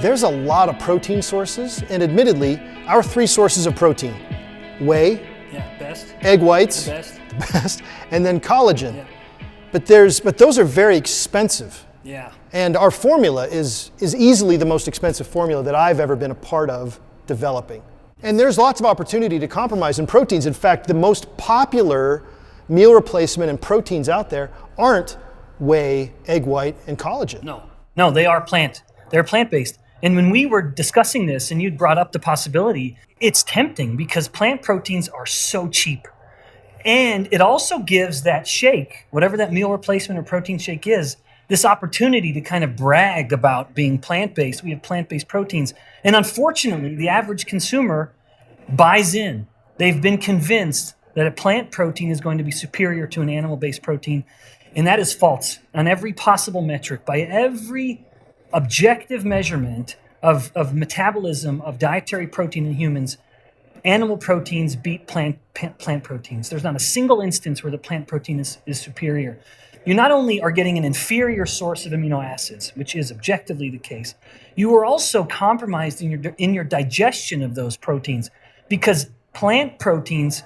There's a lot of protein sources, and admittedly, our three sources of protein: whey, best. Egg whites, The best. the best, and then collagen. Yeah. But those are very expensive. Yeah. And our formula is easily the most expensive formula that I've ever been a part of developing. And there's lots of opportunity to compromise in proteins. In fact, the most popular meal replacement and proteins out there aren't whey, egg white, and collagen. No, they are They're plant-based. And when we were discussing this and you'd brought up the possibility, it's tempting because plant proteins are so cheap. And it also gives that shake, whatever that meal replacement or protein shake is, this opportunity to kind of brag about being plant-based. We have plant-based proteins. And unfortunately, the average consumer buys in. They've been convinced that a plant protein is going to be superior to an animal-based protein. And that is false on every possible metric, by every objective measurement of metabolism of dietary protein in humans. Animal proteins beat plant proteins. There's not a single instance where the plant protein is superior. You not only are getting an inferior source of amino acids, which is objectively the case, you are also compromised in your digestion of those proteins, because plant proteins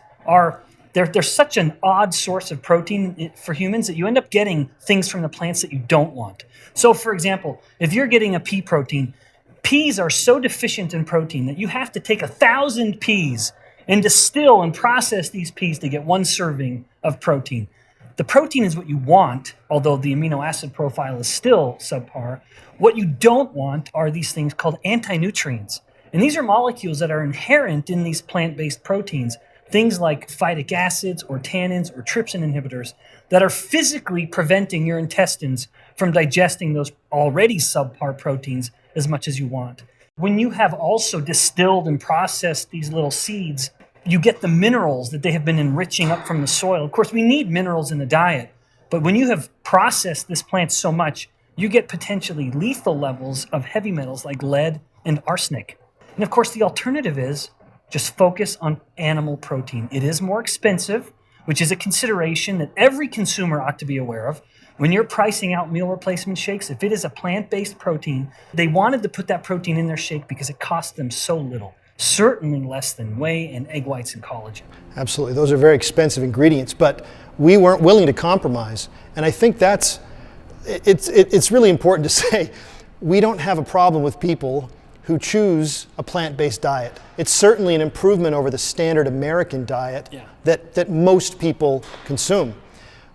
they're such an odd source of protein for humans that you end up getting things from the plants that you don't want. So, for example, if you're getting a pea protein, peas are so deficient in protein that you have to take 1,000 peas and distill and process these peas to get one serving of protein. The protein is what you want, although the amino acid profile is still subpar. What you don't want are these things called anti-nutrients. And these are molecules that are inherent in these plant-based proteins, things like phytic acids or tannins or trypsin inhibitors that are physically preventing your intestines from digesting those already subpar proteins as much as you want. When you have also distilled and processed these little seeds, you get the minerals that they have been enriching up from the soil. Of course, we need minerals in the diet, but when you have processed this plant so much, you get potentially lethal levels of heavy metals like lead and arsenic. And of course, the alternative is just focus on animal protein. It is more expensive, which is a consideration that every consumer ought to be aware of. When you're pricing out meal replacement shakes, if it is a plant-based protein, they wanted to put that protein in their shake because it cost them so little. Certainly less than whey and egg whites and collagen. Absolutely. Those are very expensive ingredients, but we weren't willing to compromise. And I think it's really important to say we don't have a problem with people who choose a plant-based diet. It's certainly an improvement over the standard American diet that most people consume.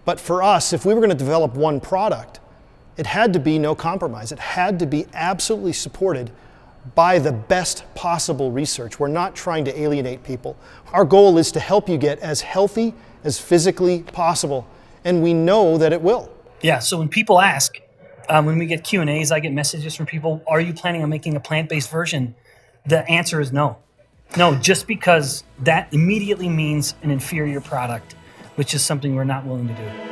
But for us, if we were going to develop one product, it had to be no compromise. It had to be absolutely supported by the best possible research. We're not trying to alienate people. Our goal is to help you get as healthy as physically possible, and we know that it will. Yeah, so when people ask, when we get Q&As, I get messages from people, are you planning on making a plant-based version? The answer is no. No, just because that immediately means an inferior product, which is something we're not willing to do.